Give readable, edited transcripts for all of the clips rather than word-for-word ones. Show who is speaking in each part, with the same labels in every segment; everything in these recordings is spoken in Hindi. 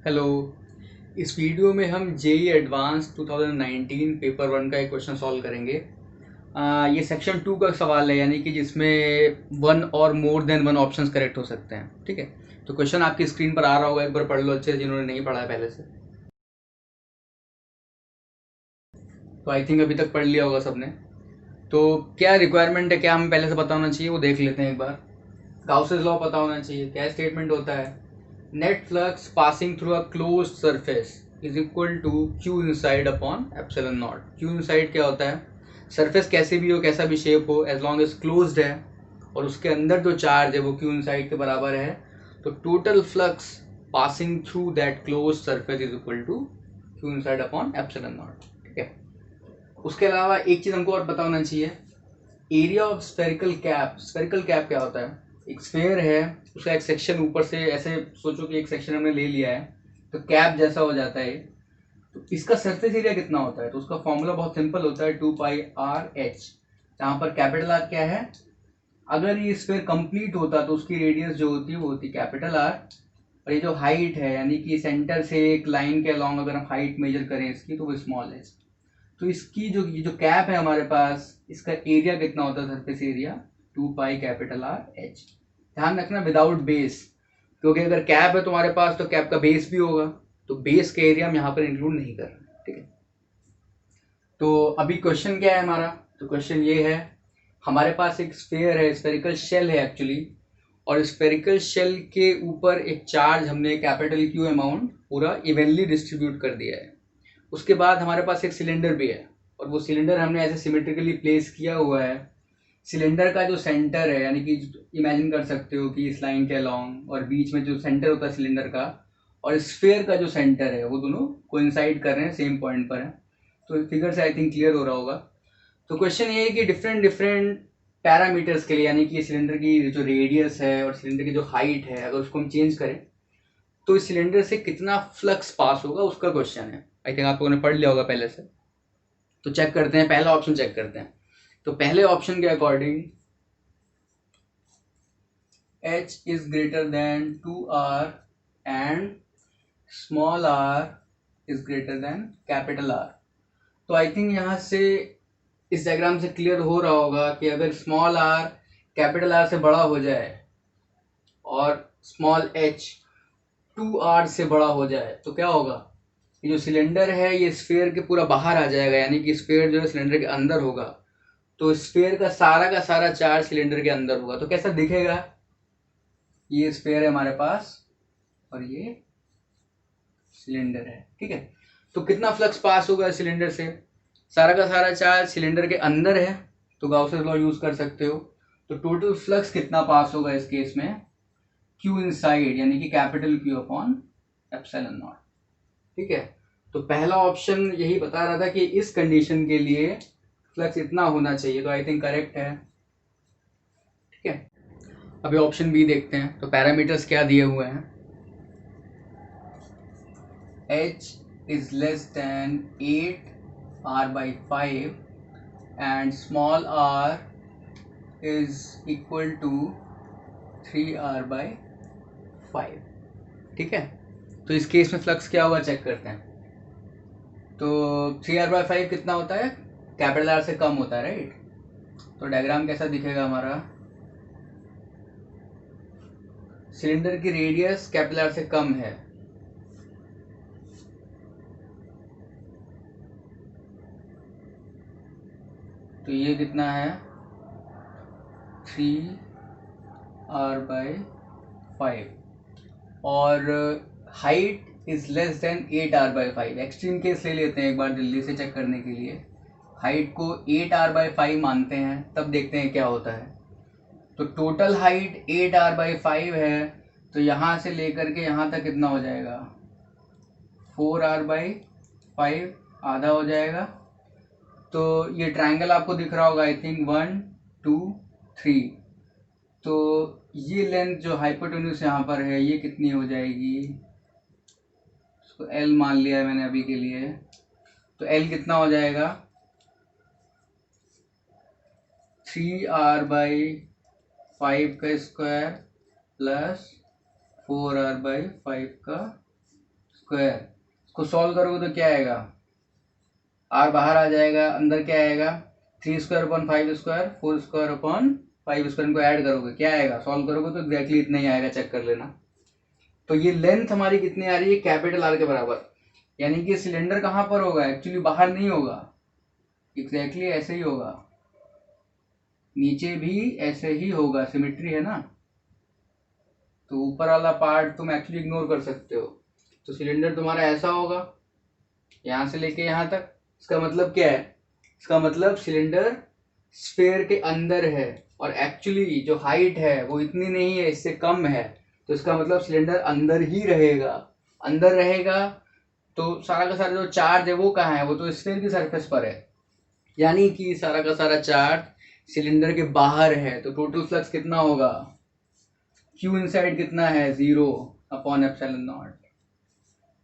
Speaker 1: हेलो। इस वीडियो में हम जेई एडवांस 2019 पेपर वन का एक क्वेश्चन सॉल्व करेंगे। ये सेक्शन 2 का सवाल है, यानी कि जिसमें वन और more than one options correct हो सकते हैं। ठीक है, तो क्वेश्चन आपकी स्क्रीन पर आ रहा होगा, एक बार पढ़ लो अच्छे से जिन्होंने नहीं पढ़ा है पहले से। तो आई थिंक अभी तक पढ़ लिया होगा सबने। तो क्या रिक्वायरमेंट है, क्या हमें पहले से पता होना चाहिए, वो देख लेते हैं एक बार। गाउसेस लॉ पता होना चाहिए। क्या स्टेटमेंट होता है? Net flux passing through a closed surface is equal to Q inside upon epsilon naught. Q inside क्या होता है? सरफेस कैसे भी हो, कैसा भी शेप हो, एज लॉन्ग एज क्लोज्ड है और उसके अंदर जो चार्ज है वो क्यू इनसाइड के बराबर है, तो total flux passing through that closed surface is equal to Q inside upon epsilon naught. ठीक है, उसके अलावा एक चीज हमको और पता होना चाहिए, area of spherical cap. Spherical cap क्या होता है? एक स्फेयर है, उसका एक सेक्शन ऊपर से, ऐसे सोचो कि एक सेक्शन हमने ले लिया है तो कैप जैसा हो जाता है। तो इसका सरफेस एरिया कितना होता है? तो उसका फॉर्मूला बहुत सिंपल होता है, 2πr(h), जहां पर कैपिटल आर क्या है? अगर ये स्फेयर कंप्लीट होता तो उसकी रेडियस जो होती है वो होती कैपिटल आर, और ये जो हाइट है, यानी कि सेंटर से एक लाइन के अलॉन्ग अगर हम हाइट मेजर करें इसकी, तो वो स्मॉल एच। तो इसकी जो ये जो कैप है हमारे पास, इसका एरिया कितना होता है? Surface area 2πr(h). ध्यान रखना विदाउट बेस, क्योंकि अगर कैप है तुम्हारे पास तो कैप का बेस भी होगा, तो बेस का एरिया हम यहाँ पर इंक्लूड नहीं कर रहे। ठीक है, तो अभी क्वेश्चन क्या है हमारा? तो क्वेश्चन ये है, हमारे पास एक स्फेयर है, स्फेरिकल शेल है एक्चुअली, और स्फेरिकल शेल के ऊपर एक चार्ज हमने कैपिटल क्यू अमाउंट पूरा इवनली डिस्ट्रीब्यूट कर दिया है। उसके बाद हमारे पास एक सिलेंडर भी है, और वो सिलेंडर हमने ऐसे सिमेट्रिकली प्लेस किया हुआ है। सिलेंडर का जो सेंटर है, यानी कि इमेजिन कर सकते हो कि इस लाइन के अलोंग, और बीच में जो सेंटर होता है सिलेंडर का और स्फेयर का जो सेंटर है, वो दोनों कोइंसाइड कर रहे हैं, सेम पॉइंट पर है। तो फिगर से आई थिंक क्लियर हो रहा होगा। तो क्वेश्चन ये है कि डिफरेंट डिफरेंट पैरामीटर्स के लिए, यानी कि सिलेंडर की जो रेडियस है और सिलेंडर की जो हाइट है, अगर उसको हम चेंज करें तो इस सिलेंडर से कितना फ्लक्स पास होगा, उसका क्वेश्चन है। आई थिंक आप लोगों ने पढ़ लिया होगा पहले से। तो चेक करते हैं, पहला ऑप्शन चेक करते हैं। तो पहले ऑप्शन के according h is greater than 2r and small r is greater then capital R। तो आई थिंक यहाँ से इस डायग्राम से क्लियर हो रहा होगा कि अगर स्मॉल r कैपिटल R से बड़ा हो जाए और स्मॉल h 2r से बड़ा हो जाए तो क्या होगा? ये जो सिलेंडर है ये स्फीयर के पूरा बाहर आ जाएगा, यानी कि स्फीयर जो है सिलेंडर के अंदर होगा, तो स्फीयर का सारा चार्ज सिलेंडर के अंदर होगा। तो कैसा दिखेगा? ये स्फीयर है हमारे पास और ये सिलेंडर है। ठीक है, तो कितना फ्लक्स पास होगा सिलेंडर से? सारा का सारा चार्ज सिलेंडर के अंदर है, तो गाउसेस लॉ यूज कर सकते हो। तो टोटल फ्लक्स कितना पास होगा इस केस में? क्यू इनसाइड, यानी कि capital Q upon epsilon naught. ठीक है, तो पहला ऑप्शन यही बता रहा था कि इस कंडीशन के लिए फ्लक्स इतना होना चाहिए, तो आई थिंक करेक्ट है। ठीक है, अभी ऑप्शन बी देखते हैं। तो पैरामीटर्स क्या दिए हुए हैं? h is less than 8r/5 and small r is equal to 3r/5। ठीक है, तो इस केस में फ्लक्स क्या होगा चेक करते हैं। तो 3r/5 कितना होता है? कैपिटल आर से कम होता है, राइट? तो डायग्राम कैसा दिखेगा हमारा? सिलेंडर की रेडियस कैपिटल आर से कम है, तो ये कितना है? 3r/5, और height is less than 8r/5। Extreme case ले लेते हैं एक बार जल्दी से चेक करने के लिए। हाइट को 8r/5 मानते हैं, तब देखते हैं क्या होता है। तो टोटल हाइट 8r/5 है, तो यहाँ से लेकर के यहाँ तक कितना हो जाएगा? 4r/5, आधा हो जाएगा। तो ये ट्रायंगल आपको दिख रहा होगा, आई थिंक 1 2 3। तो ये लेंथ जो हाइपोटेन्यूज यहाँ पर है ये कितनी हो जाएगी? इसको L मान लिया है मैंने अभी के लिए। तो L कितना हो जाएगा? 3r/5 का स्क्वायर प्लस 4r/5 का स्क्वायर, इसको सॉल्व करोगे तो क्या आएगा, आर बाहर आ जाएगा, अंदर क्या आएगा 3 square upon 5 square 4 square upon 5 square, इनको ऐड करोगे क्या आएगा, सॉल्व करोगे तो एग्जैक्टली इतना ही आएगा, चेक कर लेना। तो ये लेंथ हमारी कितनी आ रही है, कैपिटल आर के बराबर, यानी कि सिलेंडर कहाँ पर होगा, एक्चुअली बाहर नहीं होगा, एग्जैक्टली ऐसे ही होगा, नीचे भी ऐसे ही होगा, सिमेट्री है ना। तो ऊपर वाला पार्ट तुम एक्चुअली इग्नोर कर सकते हो। तो सिलेंडर तुम्हारा ऐसा होगा, यहाँ से लेके यहाँ तक, इसका मतलब क्या है, इसका मतलब सिलेंडर स्फेयर के अंदर है, और एक्चुअली जो हाइट है वो इतनी नहीं है, इससे कम है, तो इसका मतलब सिलेंडर अंदर ही रहेगा। अंदर रहेगा तो सारा का सारा जो चार्ज है वो कहाँ है, वो तो स्फेयर की सरफेस पर है, यानी कि सारा का सारा चार्ज सिलेंडर के बाहर है। तो टोटल फ्लक्स कितना होगा, क्यू इनसाइड कितना है 0 अपॉन एप्सिलॉन नॉट,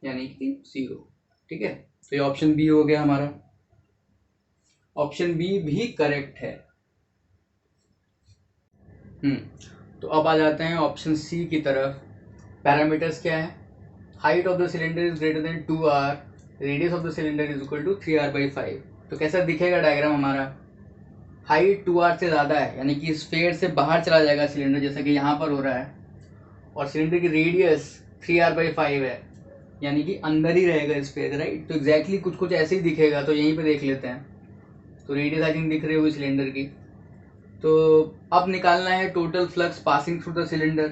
Speaker 1: यानी कि 0। ठीक है, तो ये ऑप्शन बी हो गया हमारा, ऑप्शन बी भी करेक्ट है। तो अब आ जाते हैं ऑप्शन सी की तरफ। पैरामीटर्स क्या है, height of the cylinder is greater than 2r, radius of the cylinder is equal to 3r/5। तो कैसा दिखेगा डायग्राम हमारा, हाइट 2r से ज़्यादा है, यानी कि स्फेयर से बाहर चला जाएगा सिलेंडर, जैसा कि यहाँ पर हो रहा है, और सिलेंडर की रेडियस 3r/5 है, यानी कि अंदर ही रहेगा स्फेयर, राइट। तो एग्जैक्टली कुछ ऐसे ही दिखेगा, तो यहीं पे देख लेते हैं। तो रेडियस आई थिंक दिख रही होगी सिलेंडर की। तो अब निकालना है total flux passing through the cylinder.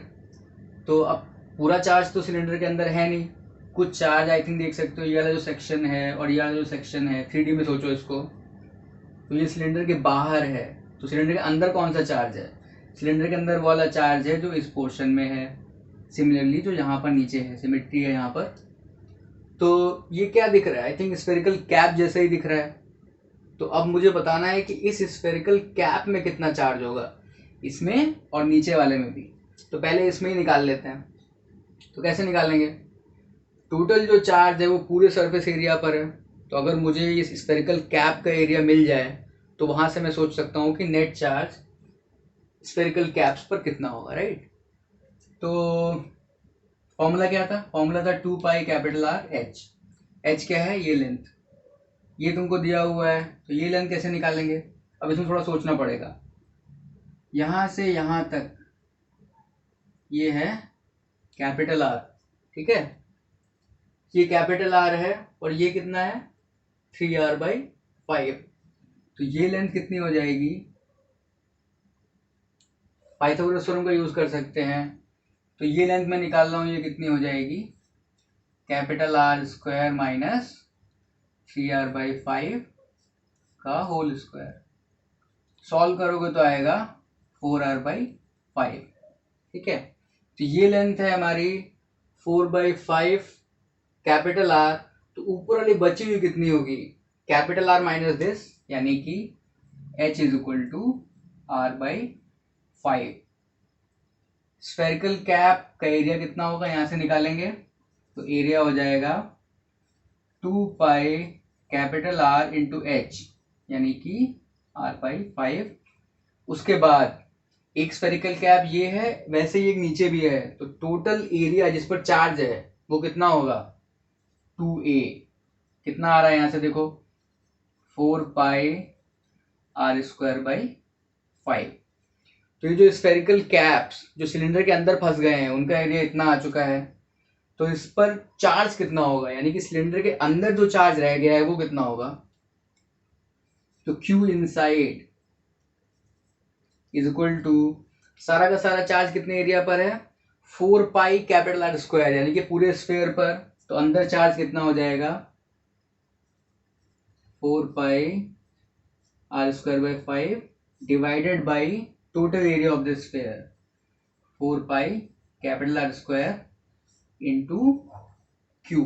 Speaker 1: तो अब पूरा चार्ज तो सिलेंडर के अंदर है नहीं, कुछ चार्ज आई थिंक देख सकते हो, ये वाला जो सेक्शन है और ये वाला जो सेक्शन है, 3D में सोचो इसको, तो ये सिलेंडर के बाहर है। तो सिलेंडर के अंदर कौन सा चार्ज है, सिलेंडर के अंदर वाला चार्ज है जो इस पोर्शन में है, सिमिलरली जो यहाँ पर नीचे है, सिमेट्री है यहाँ पर। तो ये क्या दिख रहा है, आई थिंक स्फेरिकल कैप जैसा ही दिख रहा है। तो अब मुझे बताना है कि इस स्फेरिकल कैप में कितना चार्ज होगा, इसमें और नीचे वाले में भी। तो पहले इसमें ही निकाल लेते हैं। तो कैसे निकालेंगे, टोटल जो चार्ज है वो पूरे सरफेस एरिया पर है, तो अगर मुझे इस स्फेरिकल कैप का एरिया मिल जाए तो वहां से मैं सोच सकता हूँ कि नेट चार्ज स्फेरिकल कैप्स पर कितना होगा, राइट। तो फॉर्मूला क्या था, फॉर्मूला था 2πR h। h क्या है, ये लेंथ, ये तुमको दिया हुआ है, तो ये लेंथ कैसे निकालेंगे। अब इसमें थोड़ा सोचना पड़ेगा, यहाँ से यहाँ तक ये है कैपिटल R, ठीक है, ये कैपिटल R है, और ये कितना है 3r/5। तो ये लेंथ कितनी हो जाएगी, पाइथागोरस थ्योरम का यूज कर सकते हैं। तो ये लेंथ मैं निकाल रहा हूँ, ये कितनी हो जाएगी, कैपिटल R² माइनस 3r/5 का होल स्क्वायर। सॉल्व करोगे तो आएगा 4r/5, ठीक है। तो ये लेंथ है हमारी 4/5 कैपिटल R। तो ऊपर वाली बची हुई कितनी होगी, कैपिटल R माइनस दिस, यानी कि h is equal to r/5। Spherical cap का एरिया कितना होगा, यहां से निकालेंगे, तो एरिया हो जाएगा 2π कैपिटल R इंटू h, यानी कि r/5। उसके बाद एक स्फेरिकल कैप ये है, वैसे ही एक नीचे भी है, तो टोटल एरिया जिस पर चार्ज है वो कितना होगा 2a। कितना आ रहा है यहां से देखो, 4πr²/5। तो ये जो स्फेरिकल कैप्स जो सिलेंडर के अंदर फंस गए हैं उनका एरिया इतना आ चुका है। तो इस पर चार्ज कितना होगा, यानी कि सिलेंडर के अंदर जो चार्ज रह गया है वो कितना होगा, तो Q inside is equal to, सारा का सारा चार्ज कितने एरिया पर है 4π कैपिटल R², यानी कि पूरे स्फेयर पर। तो अंदर चार्ज कितना हो जाएगा 4πr²/5 divided by total area of the sphere, 4π capital R² into Q।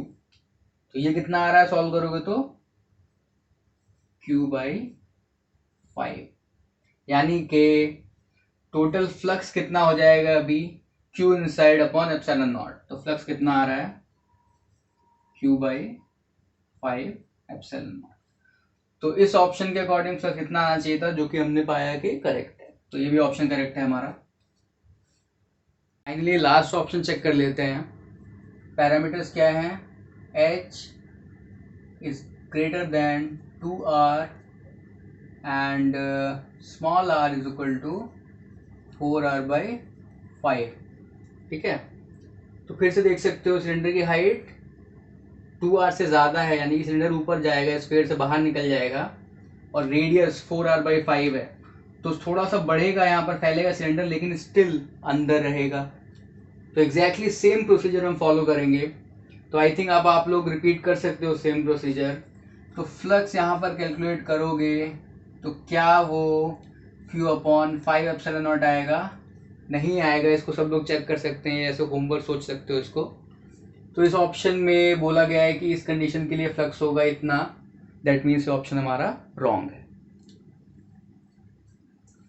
Speaker 1: तो ये कितना आ रहा है, सॉल्व करोगे तो Q/5, यानी कि टोटल फ्लक्स कितना हो जाएगा अभी Q inside upon epsilon not. तो फ्लक्स कितना आ रहा है Q/5 एप्सिलॉन नॉट। तो इस ऑप्शन के अकॉर्डिंग फ्लक्स कितना आना चाहिए था, जो कि हमने पाया कि करेक्ट है। तो ये भी ऑप्शन करेक्ट है हमारा। फाइनली लास्ट ऑप्शन चेक कर लेते हैं। पैरामीटर्स क्या हैं, H is greater than 2r and small r is equal to 4r/5। ठीक है, तो फिर से देख सकते हो सिलेंडर की हाइट 2r से ज़्यादा है, यानी कि सिलेंडर ऊपर जाएगा, स्फीयर से बाहर निकल जाएगा, और रेडियस 4r/5 है, तो थोड़ा सा बढ़ेगा, यहाँ पर फैलेगा सिलेंडर, लेकिन स्टिल अंदर रहेगा। तो एग्जैक्टली सेम प्रोसीजर हम फॉलो करेंगे। तो आई थिंक अब आप लोग रिपीट कर सकते हो सेम प्रोसीजर। तो फ्लक्स यहाँ पर कैलकुलेट करोगे तो क्या वो Q/5ε0 आएगा? नहीं आएगा, इसको सब लोग चेक कर सकते हैं, ऐसे होमवर्क सोच सकते हो इसको। तो इस ऑप्शन में बोला गया है कि इस कंडीशन के लिए फ्लक्स होगा इतना, दैट मीन्स ऑप्शन हमारा रॉन्ग है।